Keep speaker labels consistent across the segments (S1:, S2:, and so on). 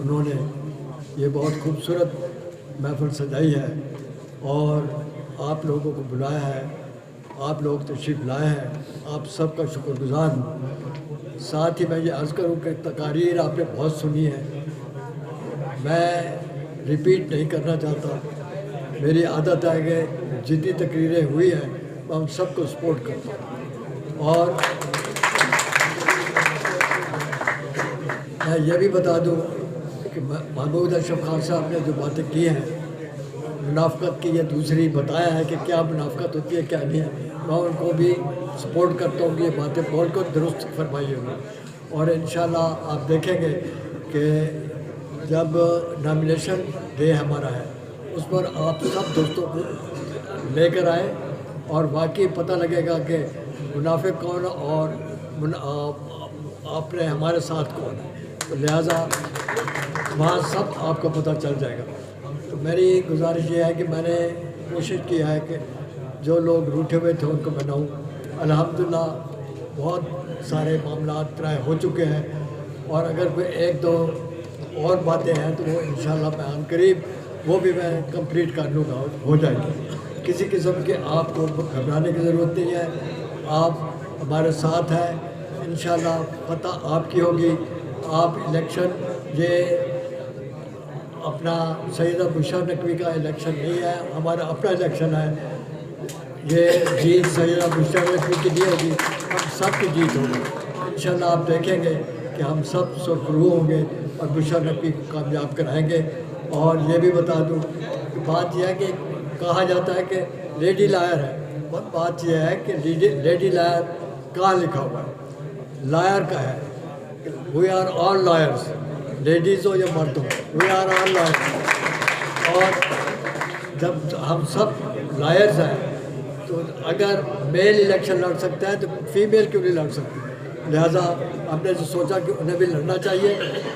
S1: उन्होंने ये बहुत खूबसूरत महफिल सजाई है और आप लोगों को बुलाया है, आप लोग तशरीफ़ लाए हैं, आप सबका शुक्रगुज़ार हूँ। साथ ही मैं ये अर्ज़ करूँ कि तकारीर आपने बहुत सुनी है, मैं रिपीट नहीं करना चाहता। मेरी आदत है कि जितनी तकरीरें हुई हैं मैं उन सबको सपोर्ट करता हूँ। और मैं ये भी बता दूँ कि महमूद अशरफ खान साहब ने जो बातें की हैं मुनाफ़क़त की, ये दूसरी बताया है कि क्या मुनाफ़क़त होती है क्या नहीं है, मैं उनको भी सपोर्ट करता हूँ कि ये बातें बोल कर दुरुस्त फरमाई होगी। और इंशाल्लाह आप देखेंगे कि जब नॉमिनेशन डे हमारा है उस पर आप सब दोस्तों को लेकर आए और वाकई पता लगेगा कि मुनाफिक कौन और आपने हमारे साथ कौन है, तो लिहाजा वहाँ सब आपको पता चल जाएगा। तो मेरी गुजारिश ये है कि मैंने कोशिश किया है कि जो लोग रूठे हुए थे उनको मनाऊँ। अल्हम्दुलिल्लाह बहुत सारे मामला तय हो चुके हैं और अगर कोई एक दो और बातें हैं तो वो इंशाल्लाह मैं अनकरीब वो भी मैं कंप्लीट कर लूँगा, हो जाएगी। किसी किस्म के आपको घबराने की ज़रूरत नहीं है, आप हमारे साथ हैं, इंशाल्लाह पता आपकी होगी। आप इलेक्शन ये अपना सैयदा बुशरा नकवी का इलेक्शन नहीं है, हमारा अपना इलेक्शन है। ये जीत सैयदा बुशरा नकवी की नहीं होगी, हम सब की जीत होगी। इंशाल्लाह आप देखेंगे कि हम सब सुरखरू होंगे और बुशरा नकवी को कामयाब कराएंगे। और ये भी बता दूं कि बात यह है कि कहा जाता है कि लेडी लायर है, बात यह है कि लेडी लायर कहाँ लिखा हुआ है, लायर का है। We are all lawyers, ladies हो या मर्द हो, वी आर ऑल लायर्स। और जब हम सब लायर्स हैं तो अगर मेल इलेक्शन लड़ सकता है तो फीमेल क्यों नहीं लड़ सकती। लिहाजा हमने जो सोचा कि उन्हें भी लड़ना चाहिए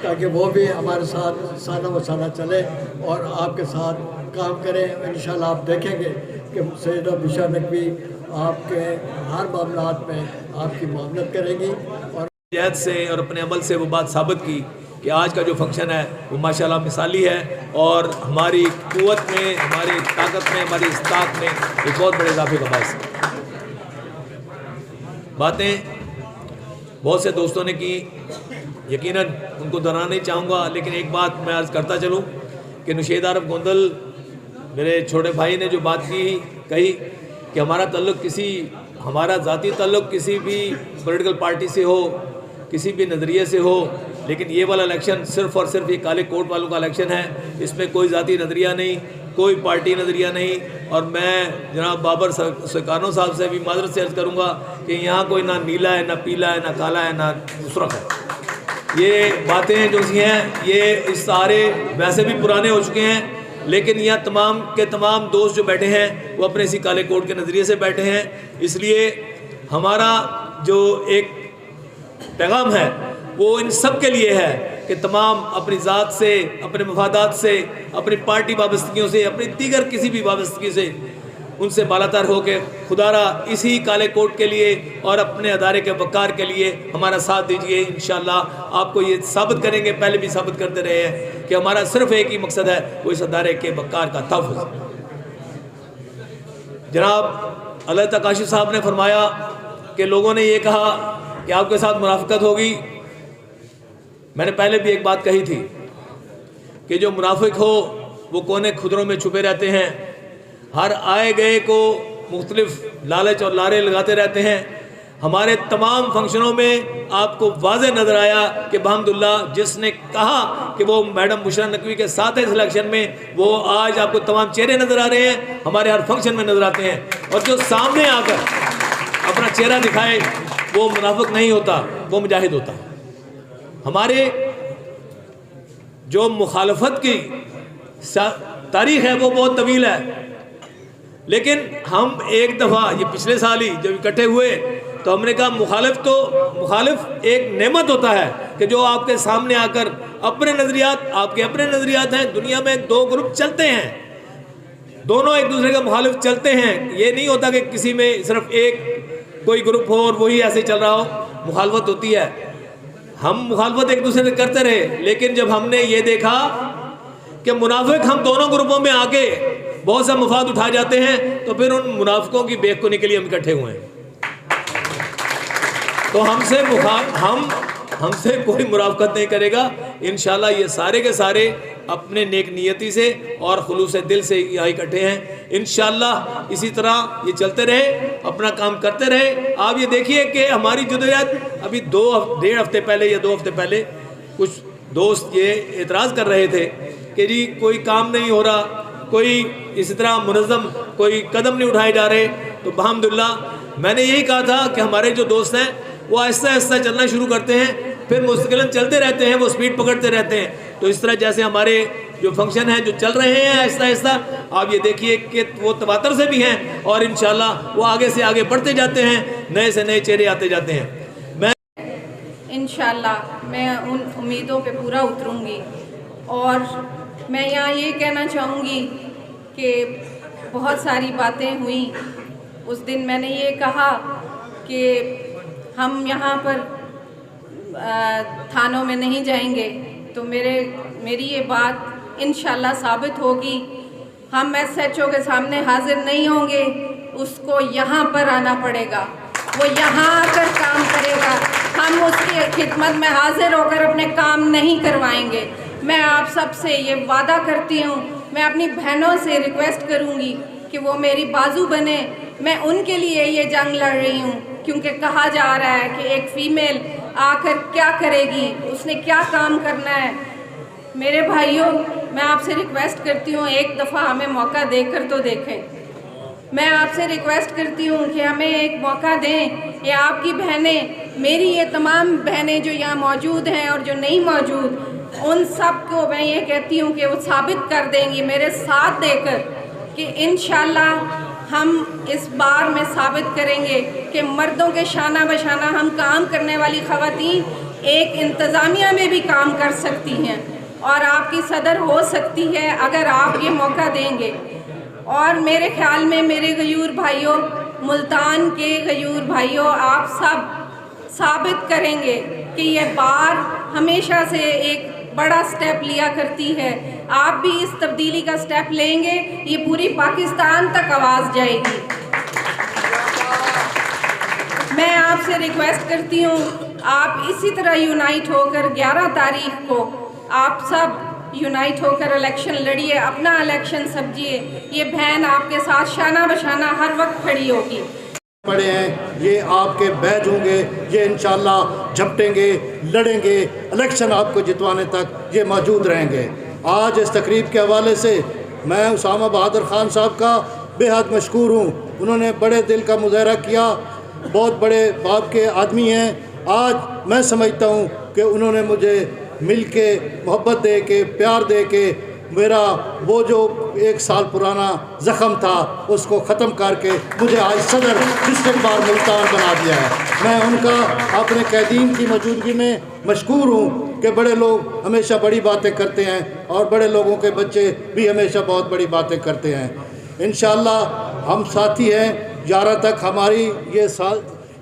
S1: ताकि वो भी हमारे साथ साना व साना चले और आपके साथ काम करें। इंशाल्लाह आप देखेंगे कि सैयदा बुशरा नकवी आपके हर मामलात में आपकी मामलत करेंगी। और
S2: जहद से और अपने अमल से वो बात साबित की कि आज का जो फंक्शन है वो माशाल्लाह मिसाली है और हमारी क़ुव्वत में, हमारी ताकत में, हमारी इस्ताक़त में एक बहुत बड़े इजाफे का बायस है। बातें बहुत से दोस्तों ने की, यकीनन उनको दोहराना नहीं चाहूँगा, लेकिन एक बात मैं अर्ज़ करता चलूँ कि नौशेद आरफ गोंदल मेरे छोटे भाई ने जो बात कही कि हमारा ज़ाती ताल्लुक़ किसी भी पॉलिटिकल पार्टी से हो, किसी भी नज़रिए से हो, लेकिन ये वाला इलेक्शन सिर्फ़ और सिर्फ ये काले कोट वालों का इलेक्शन है। इसमें कोई ज़ाती नज़रिया नहीं, कोई पार्टी नज़रिया नहीं। और मैं जनाब बाबर सुकानो साहब से भी माज़रत से अर्ज़ करूँगा कि यहाँ कोई ना नीला है, ना पीला है, ना काला है, ना सुर्ख है। ये बातें जो सी हैं ये इस सारे वैसे भी पुराने हो चुके हैं, लेकिन यहाँ तमाम के तमाम दोस्त जो बैठे हैं वो अपने इसी काले कोट के नज़रिए से बैठे हैं। इसलिए हमारा जो एक पैगाम है वो इन सब के लिए है कि तमाम अपनी ज़ात से, अपने मफादात से, अपनी पार्टी वाबस्तगियों से, अपनी दीगर किसी भी वाबस्तगी से उनसे बालातर हो के खुदारा इसी काले कोट के लिए और अपने अदारे के वक़ार के लिए हमारा साथ दीजिए। इंशाअल्लाह आपको ये साबित करेंगे, पहले भी साबित करते रहे हैं कि हमारा सिर्फ एक ही मकसद है, वो इस अदारे के वक़ार का तहफ़्फ़ुज़। जनाब अल्लाह तकाशी साहब ने फरमाया कि लोगों ने ये कहा कि आपके साथ मुनाफ़िक़त होगी। मैंने पहले भी एक बात कही थी कि जो मुनाफिक हो वो कोने खुदरों में छुपे रहते हैं, हर आए गए को मुख्तलिफ लालच और लारे लगाते रहते हैं। हमारे तमाम फंक्शनों में आपको वाज़े नज़र आया कि अल्हम्दुलिल्लाह जिसने कहा कि वो मैडम बुशरा नकवी के साथ है इस इलेक्शन में, वो आज आपको तमाम चेहरे नज़र आ रहे हैं, हमारे हर फंक्शन में नज़र आते हैं। और जो सामने आकर अपना चेहरा दिखाए वो मुनाफिक नहीं होता, वो मुजाहिद होता है। हमारे जो मुखालफत की तारीख़ है वो बहुत तवील है, लेकिन हम एक दफ़ा ये पिछले साल ही जब इकट्ठे हुए तो हमने कहा मुखालिफ एक नेमत होता है कि जो आपके सामने आकर अपने नज़रियात, आपके अपने नज़रियात हैं। दुनिया में दो ग्रुप चलते हैं, दोनों एक दूसरे के मुखालिफ चलते हैं। ये नहीं होता कि किसी में सिर्फ एक कोई ग्रुप हो और वही ऐसे चल रहा हो, मुखालफत होती है। हम मुखालफत एक दूसरे से करते रहे, लेकिन जब हमने ये देखा कि मुनाफिक हम दोनों ग्रुपों में आके बहुत सा मुफाद उठा जाते हैं, तो फिर उन मुनाफिकों की बेखुनी के लिए हम इकट्ठे हुए हैं। तो हमसे कोई मुराफकत नहीं करेगा। इंशाल्लाह ये सारे के सारे अपने नेक नियति से और खुलूस दिल से यहाँ इकट्ठे हैं। इंशाल्लाह इसी तरह ये चलते रहे, अपना काम करते रहे। आप ये देखिए कि हमारी जदोजहद अभी 1.5 हफ्ते पहले या 2 हफ्ते पहले कुछ दोस्त ये एतराज़ कर रहे थे कि जी कोई काम नहीं हो रहा, कोई इसी तरह मुनज़्ज़म कोई कदम नहीं उठाए जा रहे। तो अल्हम्दुलिल्लाह मैंने यही कहा था कि हमारे जो दोस्त हैं वो आहिस्ता आहिस्ता चलना शुरू करते हैं, फिर मुस्तकिलन चलते रहते हैं, वो स्पीड पकड़ते रहते हैं। तो इस तरह जैसे हमारे जो फंक्शन हैं जो चल रहे हैं आहिस्ता आहिस्ता, आप ये देखिए कि वो तवातर से भी हैं और इंशाल्लाह वो आगे से आगे बढ़ते जाते हैं, नए से नए चेहरे आते जाते हैं। मैं
S3: इंशाल्लाह मैं उन उम्मीदों पे पूरा उतरूँगी। और मैं यहाँ ये कहना चाहूँगी कि बहुत सारी बातें हुई। उस दिन मैंने ये कहा कि हम यहाँ पर थानों में नहीं जाएंगे, तो मेरी ये बात इंशाल्लाह साबित होगी। हम SHO के सामने हाजिर नहीं होंगे, उसको यहाँ पर आना पड़ेगा, वो यहाँ आकर काम करेगा। हम उसकी खिदमत में हाजिर होकर अपने काम नहीं करवाएंगे। मैं आप सब से ये वादा करती हूँ, मैं अपनी बहनों से रिक्वेस्ट करूँगी कि वो मेरी बाजू बने। मैं उनके लिए ये जंग लड़ रही हूँ, क्योंकि कहा जा रहा है कि एक फ़ीमेल आकर क्या करेगी, उसने क्या काम करना है। मेरे भाइयों, मैं आपसे रिक्वेस्ट करती हूँ, एक दफ़ा हमें मौका देकर तो देखें। मैं आपसे रिक्वेस्ट करती हूँ कि हमें एक मौका दें। ये आपकी बहनें, मेरी ये तमाम बहनें जो यहाँ मौजूद हैं और जो नहीं मौजूद, उन सब को मैं ये कहती हूँ कि वो साबित कर देंगी मेरे साथ देकर कि इंशाल्लाह हम इस बार में साबित करेंगे कि मर्दों के शाना बशाना हम काम करने वाली ख़वातीन एक इंतज़ामिया में भी काम कर सकती हैं और आपकी सदर हो सकती है अगर आप ये मौका देंगे। और मेरे ख्याल में मेरे गयूर भाइयों, मुल्तान के गयूर भाइयों, आप सब साबित करेंगे कि ये बार हमेशा से एक बड़ा स्टेप लिया करती है। आप भी इस तब्दीली का स्टेप लेंगे, ये पूरी पाकिस्तान तक आवाज़ जाएगी। मैं आपसे रिक्वेस्ट करती हूँ, आप इसी तरह यूनाइट होकर 11 तारीख को आप सब यूनाइट होकर इलेक्शन लड़िए, अपना इलेक्शन समझिए। ये बहन आपके साथ शाना बशाना हर वक्त खड़ी होगी।
S4: पड़े हैं, ये आपके बैज होंगे, ये इंशाल्लाह झपटेंगे, लड़ेंगे, इलेक्शन आपको जितवाने तक ये मौजूद रहेंगे। आज इस तकरीब के हवाले से मैं उसामा बहादुर ख़ान साहब का बेहद मशकूर हूँ। उन्होंने बड़े दिल का मुजाहरा किया, बहुत बड़े बाप के आदमी हैं। आज मैं समझता हूँ कि उन्होंने मुझे मिल के, मोहब्बत दे के, प्यार दे के मेरा वो जो 1 साल पुराना ज़ख़म था उसको ख़त्म करके मुझे आज सदर डिस्ट्रिक्ट बार मुल्तान बना दिया है। मैं उनका अपने कैदीन की मौजूदगी में मशकूर हूँ कि बड़े लोग हमेशा बड़ी बातें करते हैं और बड़े लोगों के बच्चे भी हमेशा बहुत बड़ी बातें करते हैं। इंशाअल्लाह हम साथी हैं, 11 तक हमारी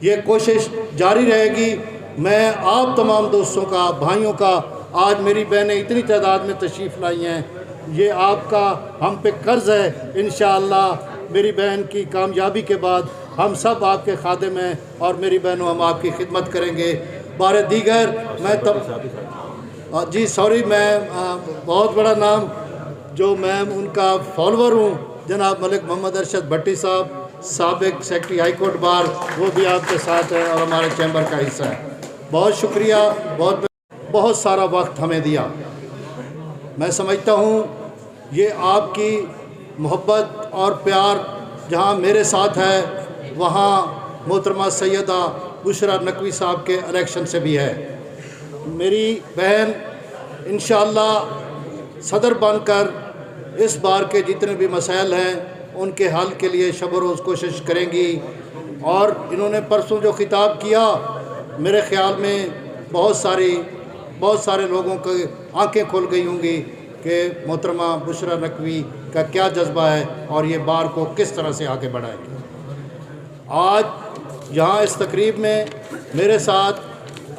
S4: ये कोशिश जारी रहेगी। मैं आप तमाम दोस्तों का, भाइयों का, आज मेरी बहनें इतनी तादाद में तशरीफ़ लाई हैं, ये आपका हम पे कर्ज़ है। इंशाअल्लाह मेरी बहन की कामयाबी के बाद हम सब आपके खादिम हैं और मेरी बहनों हम आपकी खिदमत करेंगे। बार दीगर मैं तब जी सॉरी, मैं बहुत बड़ा नाम जो मैं उनका फॉलोवर हूँ, जनाब मलिक मोहम्मद अरशद भट्टी साहब, साबिक सेक्रेटरी हाई कोर्ट बार, वो भी आपके साथ हैं और हमारे चैम्बर का हिस्सा है। बहुत शुक्रिया, बहुत सारा वक्त हमें दिया। मैं समझता हूँ ये आपकी मोहब्बत और प्यार जहाँ मेरे साथ है, वहाँ मोहतरमा सैयदा बुशरा नकवी साहब के इलेक्शन से भी है। मेरी बहन इंशाअल्लाह सदर बनकर इस बार के जितने भी मसाइल हैं उनके हल के लिए शब रोज़ कोशिश करेंगी। और इन्होंने परसों जो खिताब किया, मेरे ख़्याल में बहुत सारे लोगों की आंखें खुल गई होंगी कि मोहतरमा बुशरा नकवी का क्या जज्बा है और ये बार को किस तरह से आगे बढ़ाएगी। आज यहाँ इस तकरीब में मेरे साथ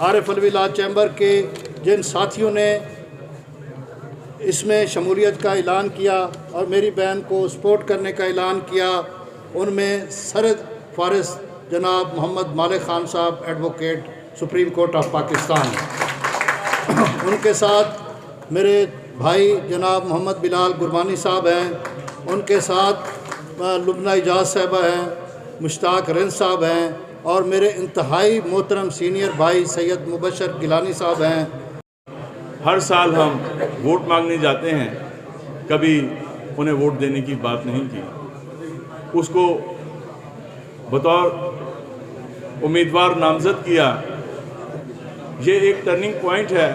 S4: आरिफ अलवी लॉ चैम्बर के जिन साथियों ने इसमें शमूलियत का ऐलान किया और मेरी बहन को सपोर्ट करने का ऐलान किया, उनमें सरद फारिस जनाब मोहम्मद मालिक ख़ान साहब, advocate, supreme court of Pakistan. उनके साथ मेरे भाई जनाब मोहम्मद बिलाल गुरबानी साहब हैं, उनके साथ लुबना इजाज़ साहबा हैं, मुश्ताक रिंद साहब हैं, और मेरे इंतहाई मोहतरम सीनियर भाई सैयद मुबशर गिलानी साहब हैं।
S5: हर साल हम वोट मांगने जाते हैं, कभी उन्हें वोट देने की बात नहीं की। उसको बतौर उम्मीदवार नामज़द किया। ये एक टर्निंग पॉइंट है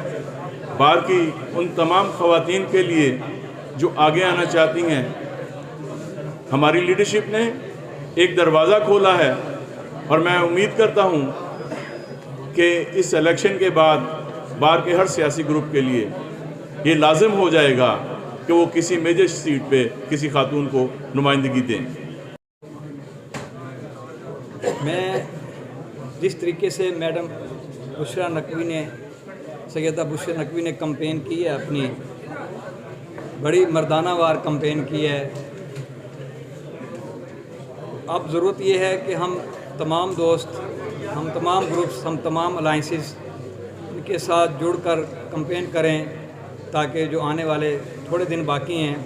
S5: बार की उन तमाम ख़वातीन के लिए जो आगे आना चाहती हैं। हमारी लीडरशिप ने एक दरवाज़ा खोला है और मैं उम्मीद करता हूँ कि इस इलेक्शन के बाद बार के हर सियासी ग्रुप के लिए ये लाजिम हो जाएगा कि वो किसी मेजर सीट पे किसी खातून को नुमाइंदगी दें।
S6: मैं जिस तरीके से मैडम बुशरा नकवी ने, सैयदा बुशरा नकवी ने कैंपेन की है, अपनी बड़ी मर्दानावार कैंपेन की है। अब ज़रूरत ये है कि हम तमाम दोस्त, हम तमाम ग्रुप्स, हम तमाम अलाइंसेस इनके साथ जुड़कर कैंपेन करें ताकि जो आने वाले थोड़े दिन बाकी हैं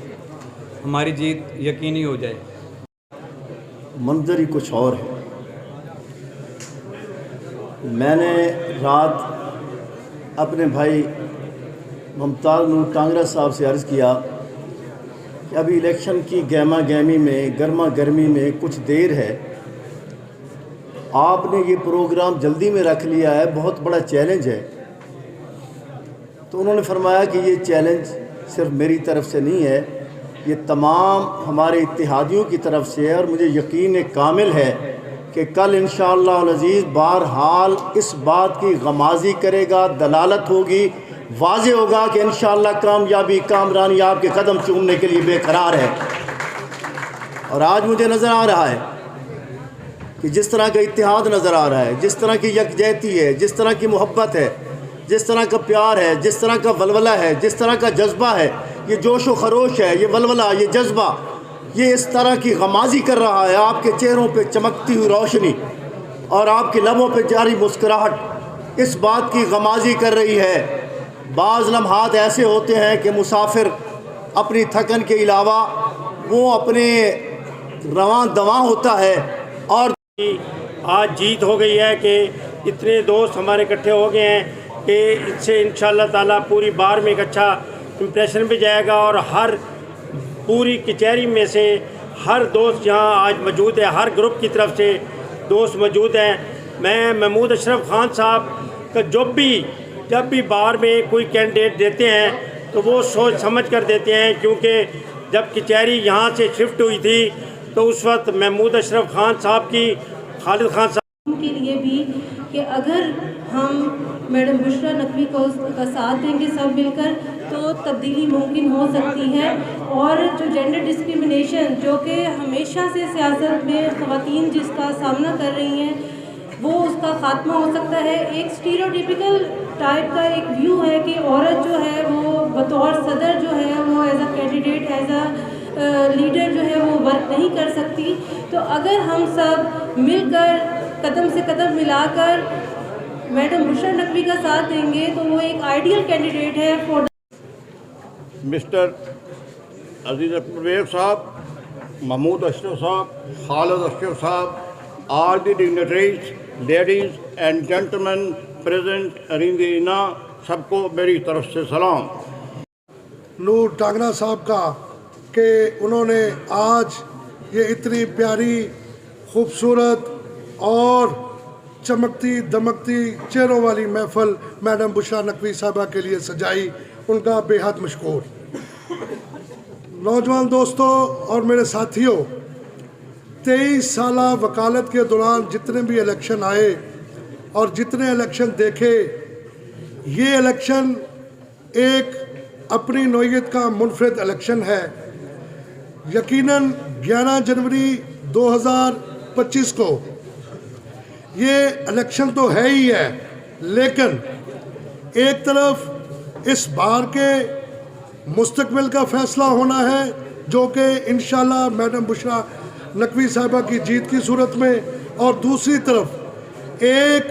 S6: हमारी जीत यकीनी हो जाए।
S7: मंजर ही कुछ और है। मैंने रात अपने भाई मुमताज़ नूर टांगरा साहब से अर्ज़ किया कि अभी इलेक्शन की गहमा गहमी में, गर्मा गर्मी में कुछ देर है, आपने ये प्रोग्राम जल्दी में रख लिया है, बहुत बड़ा चैलेंज है। तो उन्होंने फरमाया कि ये चैलेंज सिर्फ मेरी तरफ से नहीं है, ये तमाम हमारे इत्तेहादियों की तरफ से है, और मुझे यकीन कामिल है कि कल इंशाअल्लाह अज़ीज़ बहरहाल इस बात की गमाज़ी करेगा, दलालत होगी, वाज़े होगा कि इंशाअल्लाह कामयाबी, कामरानी आपके कदम चूमने के लिए बेकरार है। और आज मुझे नज़र आ रहा है कि जिस तरह का इत्तेहाद नज़र आ रहा है, जिस तरह की यकजहती है, जिस तरह की मोहब्बत है, जिस तरह का प्यार है, जिस तरह का वलवला है, जिस तरह का जज्बा है, ये जोश व खरोश है, ये वलवला, ये जज्बा, ये इस तरह की गमाज़ी कर रहा है। आपके चेहरों पे चमकती हुई रोशनी और आपके लबों पे जारी मुस्कुराहट इस बात की गमाज़ी कर रही है। बाज़ लम्हात ऐसे होते हैं कि मुसाफिर अपनी थकन के अलावा वो अपने रवां दवा होता है। और
S8: आज जीत हो गई है कि इतने दोस्त हमारे इकट्ठे हो गए हैं कि इससे इंशाअल्लाह ताला पूरी बार में एक अच्छा इम्प्रेशन भी जाएगा। और हर पूरी कचहरी में से हर दोस्त यहाँ आज मौजूद है, हर ग्रुप की तरफ से दोस्त मौजूद हैं। मैं महमूद अशरफ ख़ान साहब का जब भी बार में कोई कैंडिडेट देते हैं तो वो सोच समझ कर देते हैं, क्योंकि जब कचहरी यहाँ से शिफ्ट हुई थी तो उस वक्त महमूद अशरफ ख़ान साहब की, खालिद ख़ान साहब
S9: के लिए भी कि अगर हम मैडम बुशरा नकवी को का साथ देंगे सब मिलकर तो तब्दीली मुमकिन हो सकती है। और जो जेंडर डिस्क्रिमिनेशन जो कि हमेशा से सियासत में ख़वातीन जिसका सामना कर रही हैं वो उसका ख़ात्मा हो सकता है। एक स्टीरियोटिपिकल टाइप का एक व्यू है कि औरत जो है वो बतौर सदर जो है वो as a candidate, as a leader जो है वो वर्क नहीं कर सकती। तो अगर हम सब मिलकर कदम से कदम मिलाकर मैडम बुशरा नकवी का साथ देंगे तो वो एक आइडियल कैंडिडेट है फॉर
S4: मिस्टर अजीज़ परवेज़ साहब, महमूद अशरफ साहब, खालिद अशरफ साहब, all the dignitaries, ladies and gentlemen present arena, सबको मेरी तरफ से सलाम।
S10: नूर टांगरा साहब का कि उन्होंने आज ये इतनी प्यारी, खूबसूरत और चमकती दमकती चेहरों वाली महफल मैडम बुशरा नकवी साहबा के लिए सजाई, उनका बेहद मशकूर। नौजवान दोस्तों और मेरे साथियों, 23 साल वकालत के दौरान जितने भी इलेक्शन आए और जितने इलेक्शन देखे, ये इलेक्शन एक अपनी नौइयत का मुनफरिद इलेक्शन है। यकीनन 11 जनवरी 2025 को ये इलेक्शन तो है ही है, लेकिन एक तरफ इस बार के मुस्तकबिल का फ़ैसला होना है जो कि इंशाल्लाह मैडम बुशरा नकवी साहिबा की जीत की सूरत में, और दूसरी तरफ एक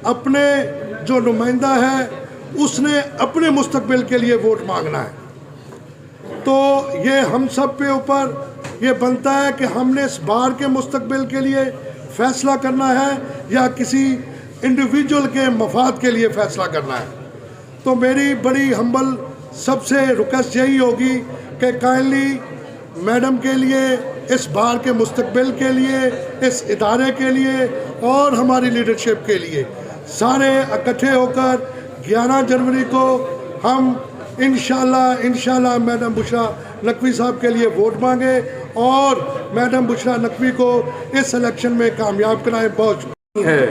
S10: अपने जो नुमाइंदा है उसने अपने मुस्तकबिल के लिए वोट मांगना है। तो ये हम सब पे ऊपर ये बनता है कि हमने इस बार के मुस्तकबिल के लिए फ़ैसला करना है या किसी इंडिविजुअल के मफाद के लिए फ़ैसला करना है। तो मेरी बड़ी हम्बल सबसे रिक्वेस्ट यही होगी कि काइंडली मैडम के लिए, इस बार के मुस्तकबिल के लिए, इस इदारे के लिए और हमारी लीडरशिप के लिए सारे इकट्ठे होकर 11 जनवरी को हम इंशाल्लाह मैडम बुशरा नकवी साहब के लिए वोट मांगे और मैडम बुशरा नकवी को इस इलेक्शन में कामयाब कराएं। बहुत
S5: है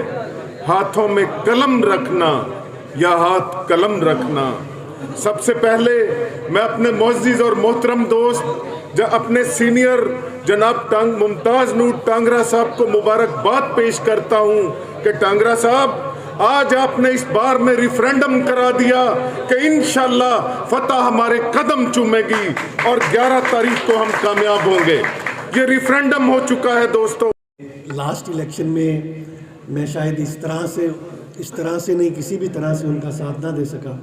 S5: हाथों में कलम रखना या हाथ कलम रखना। सबसे पहले मैं अपने मोअज़्ज़िज़ और मोहतरम दोस्त अपने सीनियर जनाब मुमताज़ नूर टांगरा साहब को मुबारकबाद पेश करता हूँ कि टांगरा साहब, आज आपने इस बार में रिफरेंडम करा दिया कि इंशाल्लाह फतह हमारे कदम चूमेगी और 11 तारीख को हम कामयाब होंगे। ये रिफरेंडम हो चुका है दोस्तों।
S11: लास्ट इलेक्शन में मैं शायद इस तरह से नहीं, किसी भी तरह से उनका साथ ना दे सका।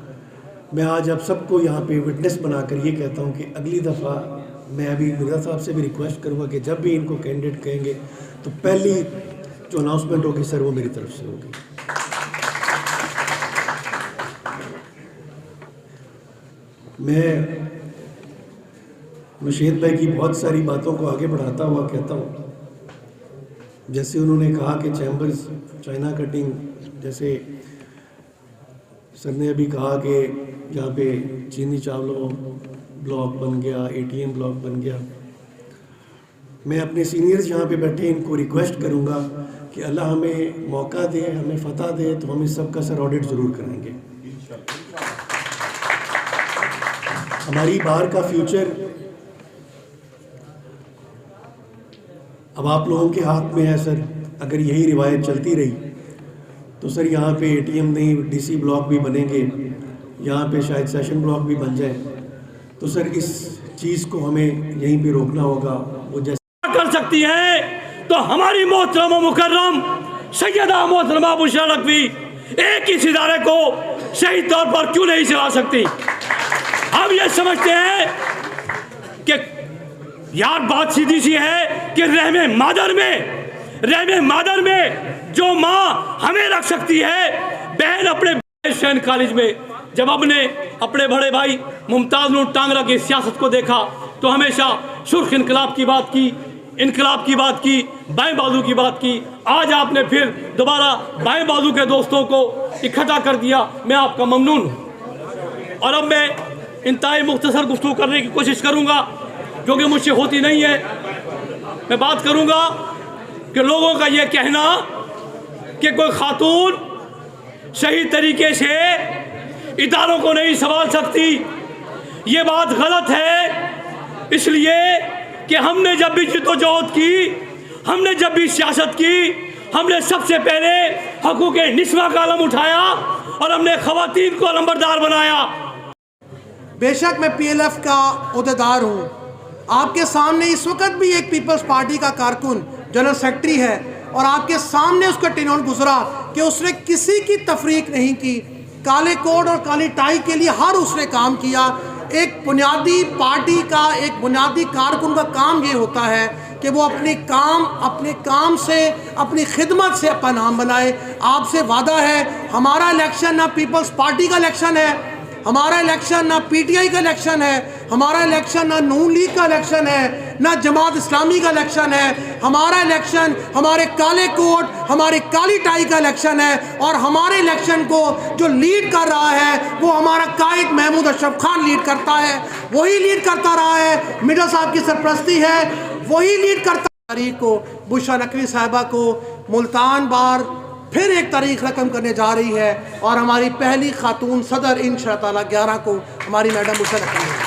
S11: मैं आज आप सबको यहाँ पे विटनेस बनाकर ये कहता हूँ कि अगली दफ़ा मैं अभी मिर्ज़ा साहब से भी रिक्वेस्ट करूँगा कि जब भी इनको कैंडिडेट कहेंगे तो पहली जो अनाउंसमेंट होगी सर वो मेरी तरफ से होगी। मैं मुशीद भाई की बहुत सारी बातों को आगे बढ़ाता हुआ कहता हूँ, जैसे उन्होंने कहा कि चैम्बर्स चाइना कटिंग, जैसे सर ने अभी कहा कि यहाँ पे चीनी चावलों ब्लॉक बन गया, ATM ब्लॉक बन गया। मैं अपने सीनियर्स यहाँ पे बैठे इनको रिक्वेस्ट करूँगा कि अल्लाह हमें मौका दे, हमें फतह दे तो हम इस सब का सर ऑडिट ज़रूर कराएंगे। हमारी बाहर का फ्यूचर अब आप लोगों के हाथ में है सर। अगर यही रिवायत चलती रही तो सर यहाँ पे ATM नहीं DC ब्लॉक भी बनेंगे, यहाँ पे शायद सेशन ब्लॉक भी बन जाए। तो सर इस चीज़ को हमें यहीं पे रोकना होगा। वो जैसे
S12: कर सकती है तो हमारी मोहतरमा मुकर्रम सैयदा मोहतरमा बुशरा नकवी एक इस इदारे को सही तौर पर क्यों नहीं चला सकती। हम ये समझते हैं कि यार बात सीधी सी है कि रहमे मादर में जो माँ हमें रख सकती है, बहन अपने शहन कॉलेज में जब हमने अपने बड़े भाई मुमताज़ नूर टांगरा की सियासत को देखा तो हमेशा सुर्ख इनकलाब की बात की, बाएं बाजू की बात की। आज आपने फिर दोबारा बाएं बाजू के दोस्तों को इकट्ठा कर दिया, मैं आपका ममनून हूँ। और अब मैं इंतहाई मुख्तसर गुफ्तगू करने की कोशिश करूँगा क्योंकि मुझसे होती नहीं है। मैं बात करूँगा कि लोगों का ये कहना कि कोई खातून सही तरीके से इदारों को नहीं संभाल सकती, ये बात गलत है। इसलिए कि हमने जब भी जिद्दोजहद की, हमने जब भी सियासत की, हमने सबसे पहले हकूक़ निस्वा का अलम उठाया और हमने ख़वातीन को नंबरदार बनाया।
S13: बेशक मैं PLF का ओहदेदार हूँ, आपके सामने इस वक्त भी एक पीपल्स पार्टी का कारकुन जनरल सेक्रेटरी है और आपके सामने उसका टेन्योर गुजरा कि उसने किसी की तफरीक नहीं की। काले कोट और काली टाई के लिए हर उसने काम किया। एक बुनियादी पार्टी का, एक बुनियादी कारकुन का काम ये होता है कि वो अपने काम से, अपनी खिदमत से अपना नाम बनाए। आपसे वादा है, हमारा इलेक्शन ना पीपल्स पार्टी का इलेक्शन है, हमारा इलेक्शन ना PTI का इलेक्शन है, हमारा इलेक्शन ना नून लीग का इलेक्शन है, ना जमात इस्लामी का इलेक्शन है। हमारा इलेक्शन हमारे काले कोट, हमारी काली टाई का इलेक्शन है और हमारे इलेक्शन को जो लीड कर रहा है वो हमारा कायद महमूद अशरफ खान लीड करता है। वही लीड करता रहा है, मिर्ज़ा साहब की सरपरस्ती है, वही लीड करता। तारीख को बुशरा नकवी साहिबा को मुल्तान बार फिर एक तारीख रकम करने जा रही है और हमारी पहली खातून सदर इंशाअल्लाह 11 को हमारी मैडम बुशरा नकवी है।